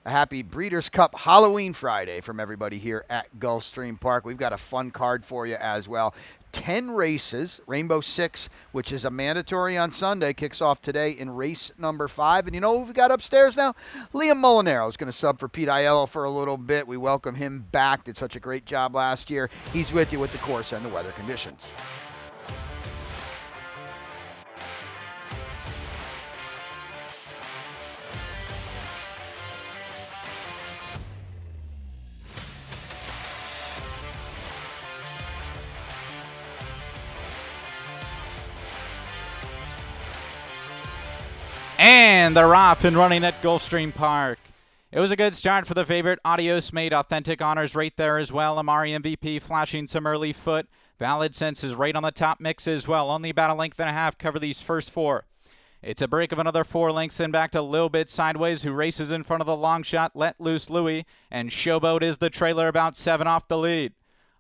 a happy Breeders' Cup Halloween Friday from everybody here at Gulfstream Park. We've got a fun card for you as well. 10 races. Rainbow Six, which is a mandatory on Sunday, kicks off today in race number 5. And you know who we've got upstairs now? Liam Molinaro is going to sub for Pete Aiello for a little bit. We welcome him back. Did such a great job last year. He's with you with the course and the weather conditions. And they're off and running at Gulfstream Park. It was a good start for the favorite. Adios made authentic honors right there as well. Amari MVP flashing some early foot. Valid Sense is right on the top mix as well. Only about a length and a half cover these first 4. It's a break of another 4 lengths and back to Lil Bit Sideways, who races in front of the long shot Let Loose Louie. And Showboat is the trailer, about 7 off the lead.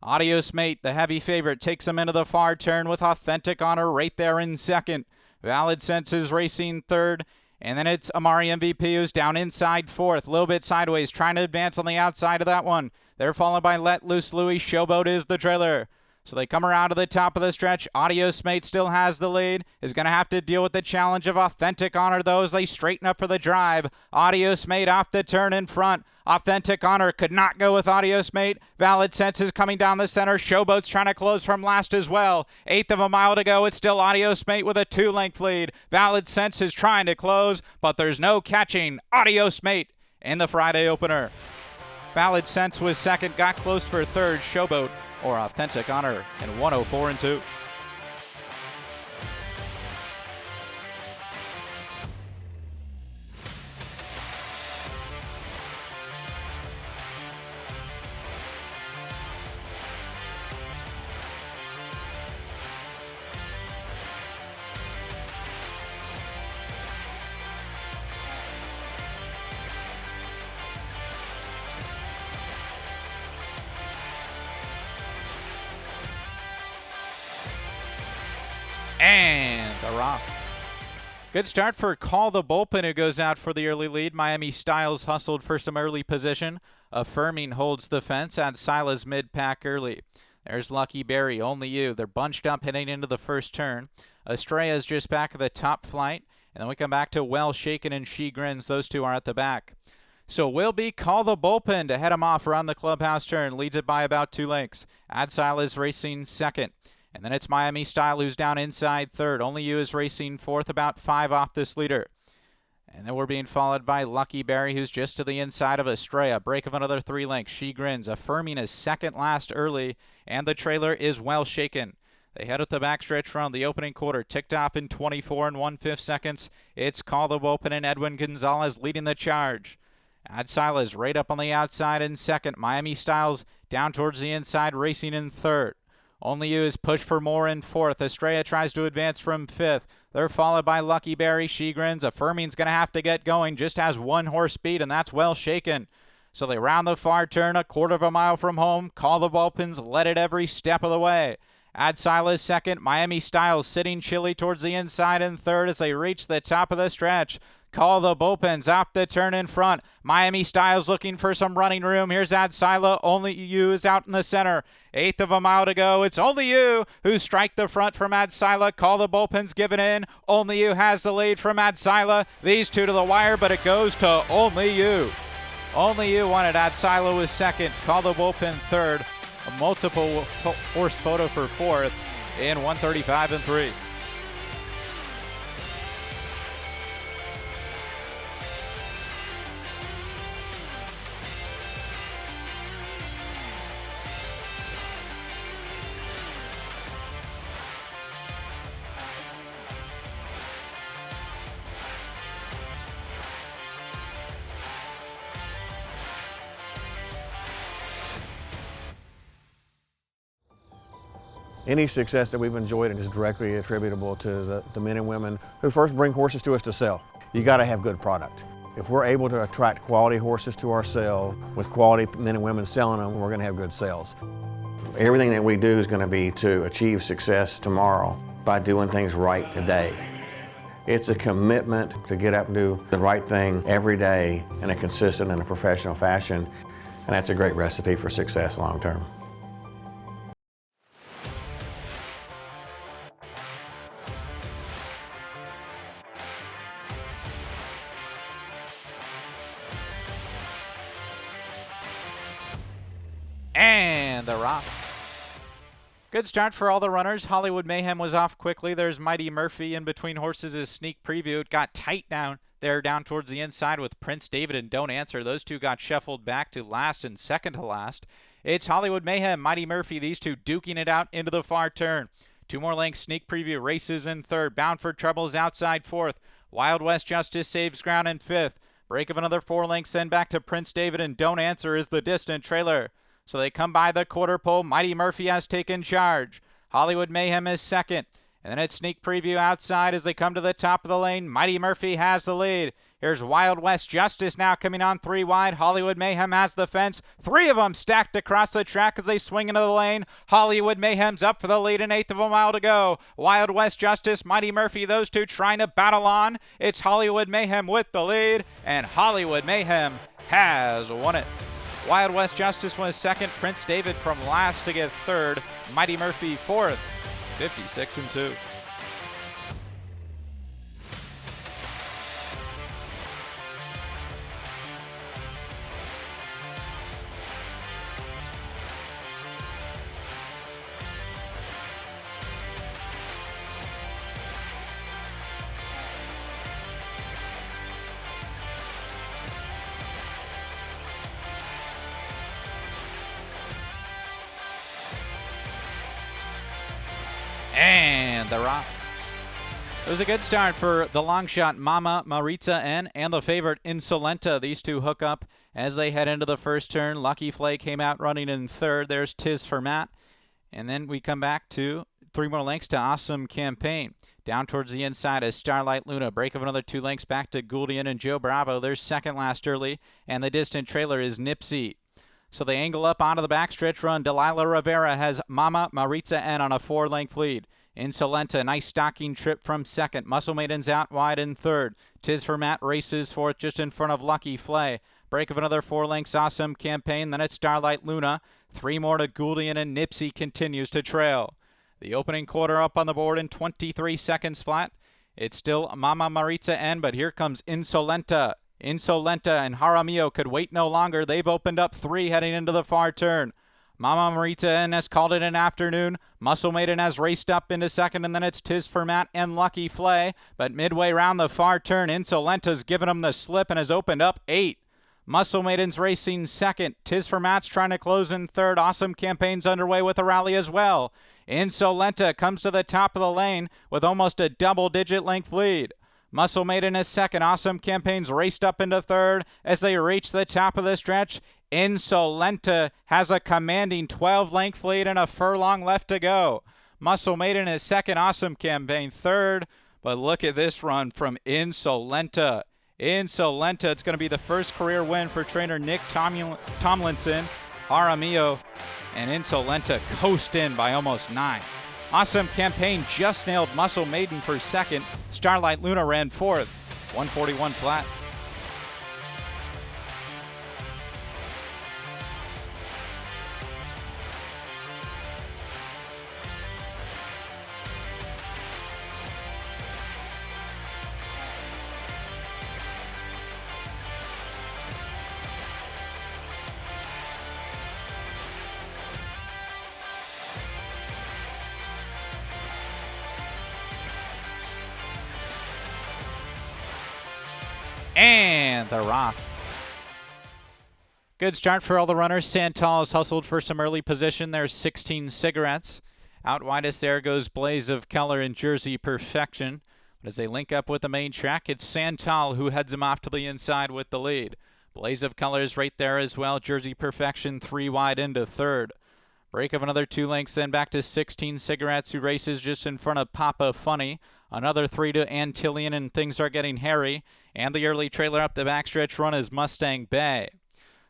Adios Mate, the heavy favorite, takes him into the far turn with authentic honor right there in second. Valid Sense is racing third. And then it's Amari MVP, who's down inside 4th. Little bit sideways, trying to advance on the outside of that one. They're followed by Let Loose Louie. Showboat is the trailer. So they come around to the top of the stretch. Adios Mate still has the lead. Is going to have to deal with the challenge of Authentic Honor, though, as they straighten up for the drive. Adios Mate off the turn in front. Authentic Honor could not go with Adios Mate. Valid Sense is coming down the center. Showboat's trying to close from last as well. 1/8 of a mile to go. It's still Adios Mate with a 2-length lead. Valid Sense is trying to close, but there's no catching Adios Mate in the Friday opener. Valid Sense was second, got close for third. Showboat or Authentic Honor in 104-2. And they're off. Good start for Call the Bullpen, who goes out for the early lead. Miami Styles hustled for some early position. Affirming holds the fence. Ad Sila's mid-pack early. There's Lucky Berry, Only You. They're bunched up heading into the first turn. Estrella's just back of the top flight. And then we come back to Well Shaken and She Grins. Those two are at the back. So will be Call the Bullpen to head him off around the clubhouse turn. Leads it by about 2 lengths. Ad Sila's racing second. And then it's Miami Style, who's down inside third. Only You is racing fourth, about 5 off this leader. And then we're being followed by Lucky Berry, who's just to the inside of Estrella. Break of another 3 lengths. She Grins. Affirming is second last early. And the trailer is Well Shaken. They head up the backstretch run. The opening quarter ticked off in 24 1/5 seconds. It's Call the Bullpen and Edwin Gonzalez leading the charge. Ad Sila's right up on the outside in second. Miami Styles down towards the inside, racing in third. Only You is pushed for more in fourth. Estrella tries to advance from fifth. They're followed by Lucky Berry. She Grins. Affirming's going to have to get going. Just has 1 horse speed, and that's Well Shaken. So they round the far turn, 1/4 of a mile from home. Call the Bullpens, let it every step of the way. Ad Sila's second. Miami Styles sitting chilly towards the inside in third as they reach the top of the stretch. Call the Bullpens off the turn in front. Miami Styles looking for some running room. Here's Ad Sila. Only You is out in the center. 1/8 of a mile to go. It's Only You who strike the front from Ad Sila. Call the Bullpens giving in. Only You has the lead from Ad Sila. These two to the wire, but it goes to Only You. Only You won it. Ad Sila was second. Call the Bullpen third. A multiple horse photo for fourth in 135-3. Any success that we've enjoyed is directly attributable to the men and women who first bring horses to us to sell. You got to have good product. If we're able to attract quality horses to our sale with quality men and women selling them, we're going to have good sales. Everything that we do is going to be to achieve success tomorrow by doing things right today. It's a commitment to get up and do the right thing every day in a consistent and a professional fashion, and that's a great recipe for success long term. And they're off. Good start for all the runners. Hollywood Mayhem was off quickly. There's Mighty Murphy in between horses' sneak preview. It got tight down there down towards the inside with Prince David and Don't Answer. Those two got shuffled back to last and second to last. It's Hollywood Mayhem, Mighty Murphy, these two duking it out into the far turn. 2 more lengths sneak preview. Races in third. Bound for Trouble is outside fourth. Wild West Justice saves ground in fifth. Break of another 4 lengths, then back to Prince David and Don't Answer is the distant trailer. So they come by the quarter pole. Mighty Murphy has taken charge. Hollywood Mayhem is second. And then it's sneak preview outside as they come to the top of the lane. Mighty Murphy has the lead. Here's Wild West Justice now coming on 3 wide. Hollywood Mayhem has the fence. 3 of them stacked across the track as they swing into the lane. Hollywood Mayhem's up for the lead, an 1/8 of a mile to go. Wild West Justice, Mighty Murphy, those two trying to battle on. It's Hollywood Mayhem with the lead, and Hollywood Mayhem has won it. Wild West Justice was second. Prince David from last to get third. Mighty Murphy fourth. 56-2. And they're off. It was a good start for the long shot Mama Maritza N and the favorite Insolenta. These two hook up as they head into the first turn. Lucky Flay came out running in third. There's Tis for Matt. And then we come back to 3 more lengths to Awesome Campaign. Down towards the inside is Starlight Luna. Break of another 2 lengths back to Gouldian and Joe Bravo. They're second last early. And the distant trailer is Nipsey. So they angle up onto the backstretch run. Delilah Rivera has Mama Maritza N on a 4-length lead. Insolenta, nice stocking trip from second. Muscle Maiden's out wide in third. Tis for Matt races fourth just in front of Lucky Flay. Break of another 4 lengths, Awesome Campaign. Then it's Starlight Luna. 3 more to Gouldian, and Nipsey continues to trail. The opening quarter up on the board in 23 seconds flat. It's still Mama Maritza N, but here comes Insolenta. Insolenta and Jaramillo could wait no longer. They've opened up 3 heading into the far turn. Mama Maritza N has called it an afternoon. Muscle Maiden has raced up into second, and then it's Tis for Matt and Lucky Flay. But midway round the far turn, Insolenta's given him the slip and has opened up 8. Muscle Maiden's racing second. Tis for Matt's trying to close in third. Awesome Campaign's underway with a rally as well. Insolenta comes to the top of the lane with almost a double-digit length lead. Muscle Maiden is second. Awesome Campaign's raced up into third as they reach the top of the stretch. Insolenta has a commanding 12-length lead and a furlong left to go. Muscle Maiden is second. Awesome Campaign third. But look at this run from Insolenta. Insolenta, it's going to be the first career win for trainer Nick Tomlinson. Jaramillo and Insolenta coast in by almost 9. Awesome Campaign just nailed Muscle Maiden for second. Starlight Luna ran fourth. 141 flat. And they're off. Good start for all the runners. Santal has hustled for some early position. There's 16 cigarettes. Out widest there goes Blaze of Color and Jersey Perfection. But as they link up with the main track, it's Santal who heads him off to the inside with the lead. Blaze of Color is right there as well. Jersey Perfection 3 wide into third. Break of another 2 lengths, then back to 16 cigarettes, who races just in front of Papa Funny. Another 3 to Antillion, and things are getting hairy. And the early trailer up the backstretch run is Mustang Bay.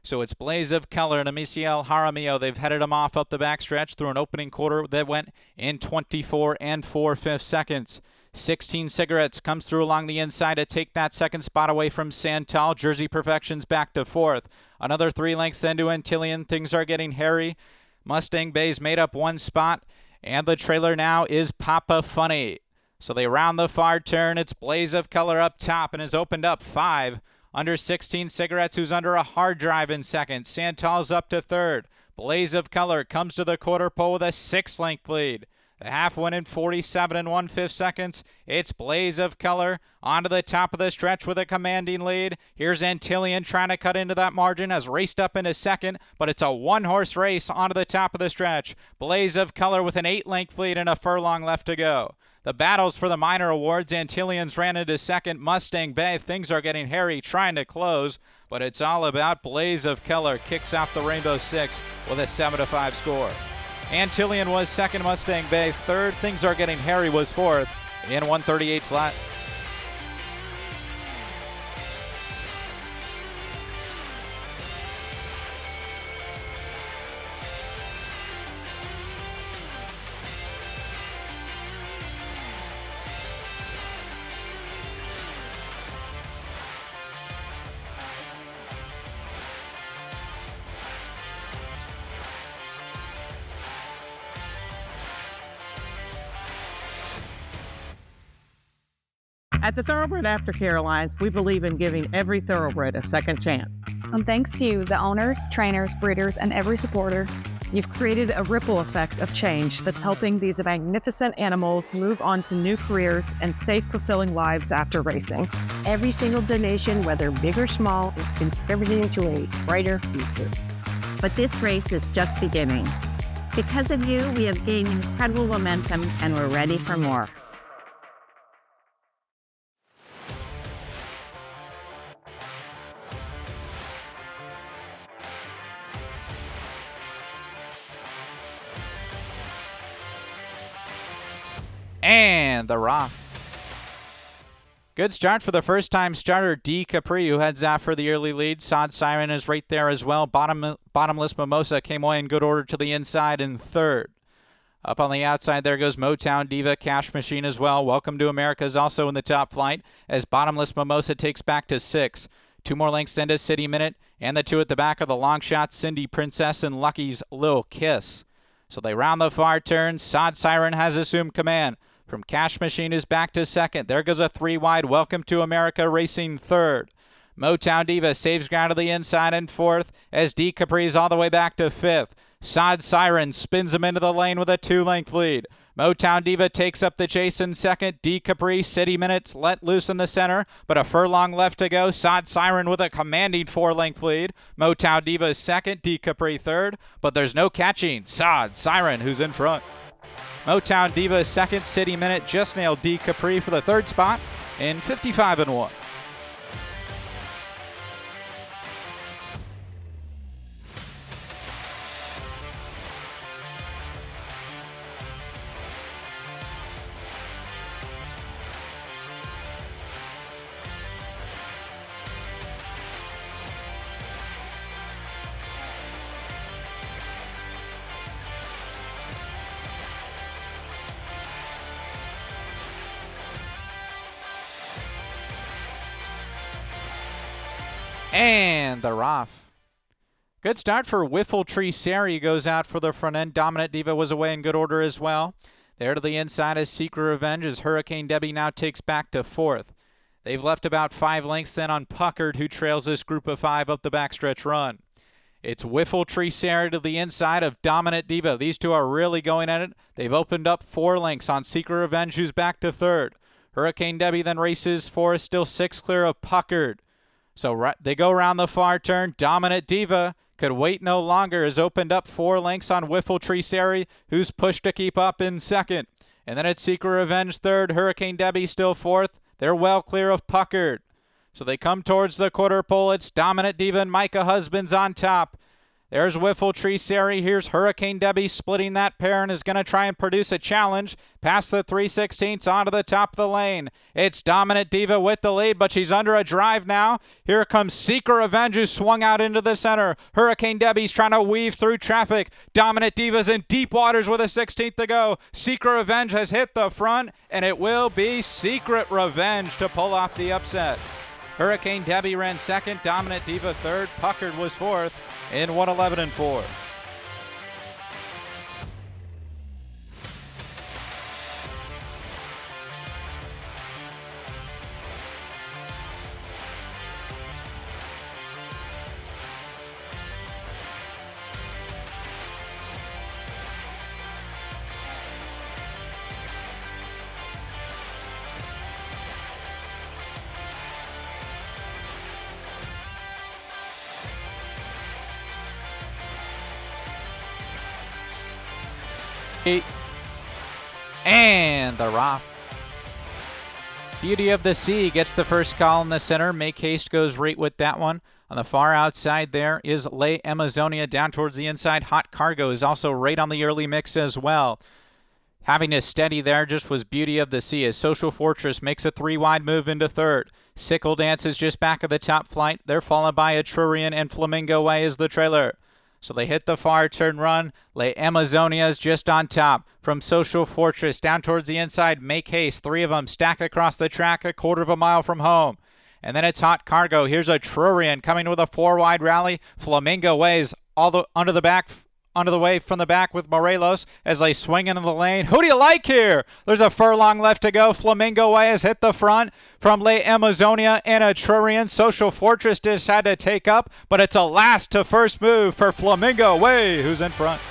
So it's Blaze of Color and Amicia Jaramillo. They've headed him off up the backstretch through an opening quarter that went in 24 and 4/5 seconds. 16 Cigarettes comes through along the inside to take that second spot away from Santal. Jersey Perfection's back to fourth. Another 3 lengths into Antillion. Things are getting hairy. Mustang Bay's made up 1 spot, and the trailer now is Papa Funny. So they round the far turn. It's Blaze of Color up top and has opened up 5. Under 16 Cigarettes, who's under a hard drive in second. Santal's up to third. Blaze of Color comes to the quarter pole with a 6-length lead. The half win in 47 1/5 seconds. It's Blaze of Color onto the top of the stretch with a commanding lead. Here's Antillion trying to cut into that margin, has raced up into second, but it's a 1-horse race onto the top of the stretch. Blaze of Color with an 8-length lead and a furlong left to go. The battles for the minor awards. Antillion's ran into second. Mustang Bay, things are getting hairy, trying to close, but it's all about Blaze of Color. Kicks out the Rainbow 6 with a 7-5 score. Antillion was second, Mustang Bay third. Things are getting hairy was fourth in 138 flat. At the Thoroughbred Aftercare Alliance, we believe in giving every thoroughbred a second chance. And thanks to you, the owners, trainers, breeders, and every supporter, You've created a ripple effect of change that's helping these magnificent animals move on to new careers and safe, fulfilling lives after racing. Every single donation, whether big or small, is contributing to a brighter future. But this race is just beginning. Because of you, we have gained incredible momentum and we're ready for more. And the rock. Good start for the first-time starter, D. Capri, who heads out for the early lead. Sod Siren is right there as well. Bottomless Mimosa came away in good order to the inside in third. Up on the outside, there goes Motown Diva, Cash Machine as well. Welcome to America is also in the top flight as Bottomless Mimosa takes back to 6. 2 more lengths into City Minute, and the 2 at the back are the long shots, Cindy Princess and Lucky's Lil Kiss. So they round the far turn. Sod Siren has assumed command. From Cash Machine is back to second. There goes a 3 wide. Welcome to America racing third. Motown Diva saves ground to the inside in fourth as D. Capri's all the way back to fifth. Sod Siren spins him into the lane with a 2-length lead. Motown Diva takes up the chase in second. D. Capri, City Minutes let loose in the center, but a furlong left to go. Sod Siren with a commanding 4-length lead. Motown Diva is second, D. Capri third, but there's no catching Sod Siren, who's in front. Motown Diva is second. City Minute just nailed D. Capri for the third spot in 55-1. And the Roff. Good start for Whiffletree Sari. Goes out for the front end. Dominant Diva was away in good order as well. There to the inside is Secret Revenge as Hurricane Debbie now takes back to fourth. They've left about 5 lengths then on Puckered, who trails this group of 5 up the backstretch run. It's Whiffletree Sari to the inside of Dominant Diva. These two are really going at it. They've opened up 4 lengths on Secret Revenge, who's back to third. Hurricane Debbie then races 4, still 6 clear of Puckered. So they go around the far turn. Dominant Diva could wait no longer. Has opened up 4 lengths on Whiffletree Sari, who's pushed to keep up in second. And then it's Secret Revenge third. Hurricane Debbie still fourth. They're well clear of Puckered. So they come towards the quarter pole. It's Dominant Diva and Micah Husbands on top. There's Whiffle Tree Sari. Here's Hurricane Debbie splitting that pair and is going to try and produce a challenge. Past the 3/16 onto the top of the lane. It's Dominant Diva with the lead, but she's under a drive now. Here comes Secret Revenge, who swung out into the center. Hurricane Debbie's trying to weave through traffic. Dominant Diva's in deep waters with a 16th to go. Secret Revenge has hit the front, and it will be Secret Revenge to pull off the upset. Hurricane Debbie ran second, Dominant Diva third, Puckered was fourth in 1:11.4. And the rock. Beauty of the Sea gets the first call in the center. Make Haste goes right with that one. On the far outside there is Le Amazonia down towards the inside. Hot Cargo is also right on the early mix as well. Having a steady there just was Beauty of the Sea as Social Fortress makes a 3-wide move into third. Sickle Dance is just back of the top flight. They're followed by Etrurian and Flamingo Way is the trailer. So they hit the far turn run. Le Amazonia is just on top. From Social Fortress down towards the inside, Make Haste. 3 of them stack across the track a quarter of a mile from home. And then it's Hot Cargo. Here's Etrurian coming with a 4-wide rally. Flamingo Ways under the way from the back with Morelos as they swing into the lane. Who do you like here? There's a furlong left to go. Flamingo Way has hit the front from Le Amazonia and Etrurian. Social Fortress just had to take up, but it's a last to first move for Flamingo Way, who's in front.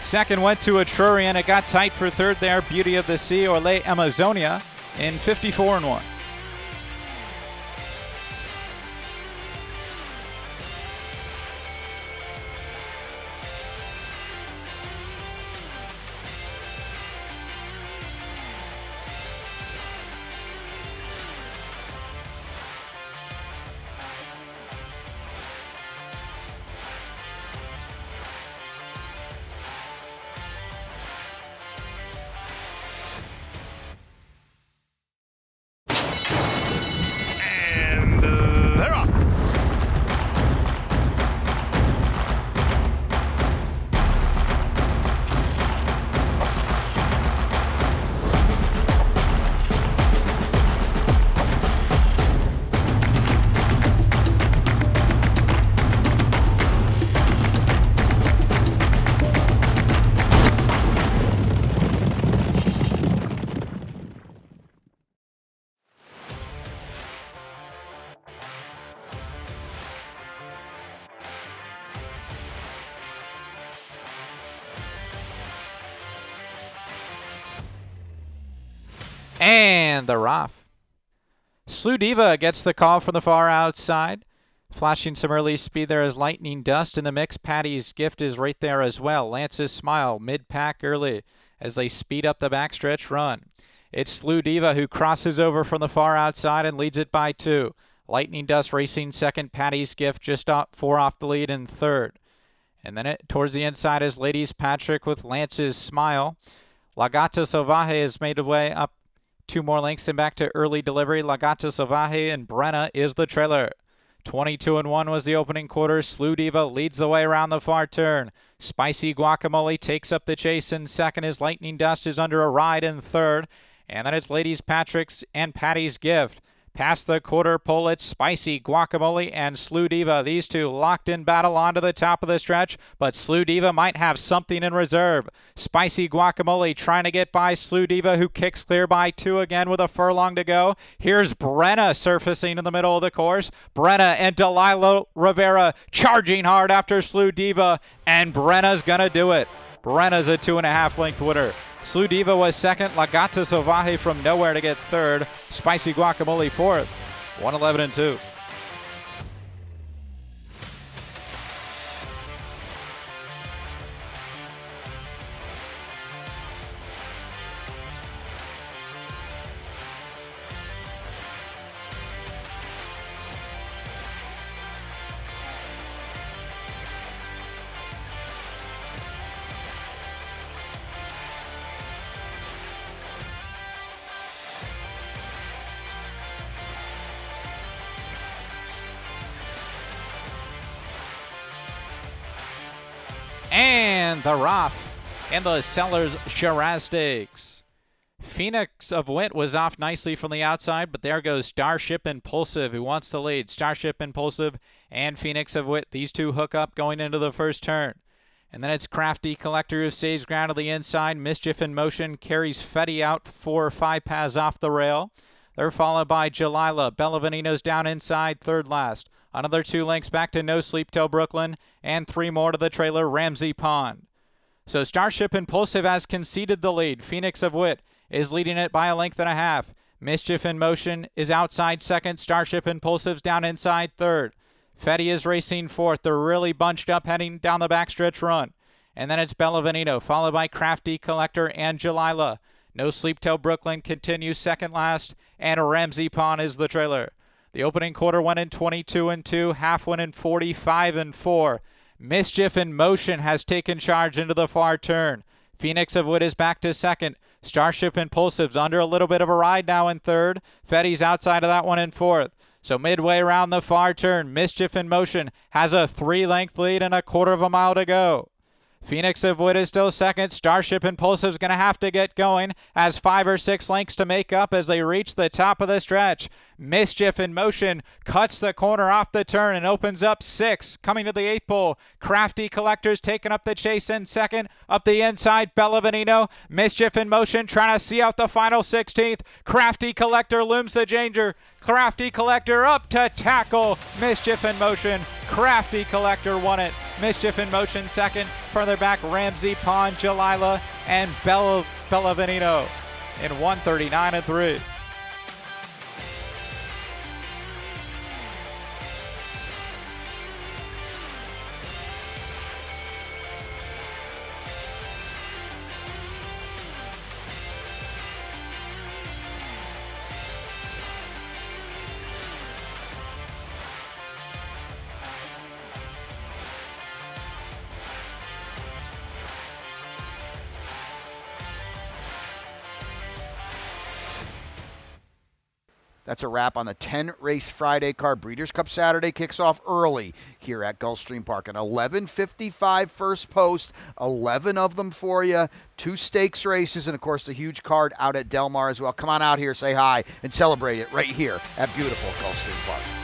Second went to Etrurian. It got tight for third there. Beauty of the Sea or Le Amazonia in 54-1. And the Rough. Slew Diva gets the call from the far outside. Flashing some early speed there is Lightning Dust in the mix. Patty's Gift is right there as well. Lance's Smile mid-pack early as they speed up the backstretch run. It's Slew Diva who crosses over from the far outside and leads it by 2. Lightning Dust racing second. Patty's Gift just 4 off the lead in third. And then towards the inside is Ladies Patrick with Lance's Smile. La Gata Salvaje has made a way up 2 more lengths and back to early delivery. La Gata Salvaje and Brenna is the trailer. 22-1 was the opening quarter. Slew Diva leads the way around the far turn. Spicy Guacamole takes up the chase in second as Lightning Dust is under a ride in third. And then it's Ladies Patrick's and Patty's Gift. Past the quarter pole, it's Spicy Guacamole and Slew Diva. These two locked in battle onto the top of the stretch, but Slew Diva might have something in reserve. Spicy Guacamole trying to get by Slew Diva, who kicks clear by 2 again with a furlong to go. Here's Brenna surfacing in the middle of the course. Brenna and Delilah Rivera charging hard after Slew Diva, and Brenna's gonna do it. Brenna's a 2.5 length winner. Slew Diva was second. La Gata Salvaje from nowhere to get third. Spicy Guacamole fourth. 1:11-2. and the Roth in the Cellars Shiraz Stakes. Phoenix of Wit was off nicely from the outside, but there goes Starship Impulsive, who wants the lead. Starship Impulsive and Phoenix of Wit, these two hook up going into the first turn. And then it's Crafty Collector who stays ground to the inside. Mischief in Motion carries Fetty out 4 or 5 paths off the rail. They're followed by Jalila. Bella Venino's down inside, third last. Another 2 lengths back to No Sleep Till Brooklyn, and 3 more to the trailer, Ramsey Pond. So Starship Impulsive has conceded the lead. Phoenix of Wit is leading it by 1.5 lengths. Mischief in Motion is outside second. Starship Impulsive's down inside third. Fetty is racing fourth. They're really bunched up heading down the backstretch run. And then it's Bella Venino, followed by Crafty Collector and Jalila. No Sleep Till Brooklyn continues second last, and Ramsey Pond is the trailer. The opening quarter went in 22-2, half went in 45-4. Mischief in Motion has taken charge into the far turn. Phoenix of Wit is back to second. Starship Impulsive's under a little bit of a ride now in third. Fetty's outside of that one in fourth. So midway around the far turn, Mischief in Motion has a 3-length lead and 1/4 mile to go. Phoenix of Wit is still second. Starship Impulsive's going to have to get going, has 5 or 6 lengths to make up as they reach the top of the stretch. Mischief in Motion cuts the corner off the turn and opens up 6. Coming to the 8th pole, Crafty Collector's taking up the chase in second. Up the inside, Bella Venino. Mischief in Motion trying to see out the final 16th. Crafty Collector looms the danger. Crafty Collector up to tackle Mischief in Motion. Crafty Collector won it. Mischief in Motion second. Further back, Ramsey Pond, Jalila, and Bella Venino in 139-3. That's a wrap on the 10-race Friday card. Breeders' Cup Saturday kicks off early here at Gulfstream Park. An 11:55 first post, 11 of them for you, 2 stakes races, and, of course, the huge card out at Del Mar as well. Come on out here, say hi, and celebrate it right here at beautiful Gulfstream Park.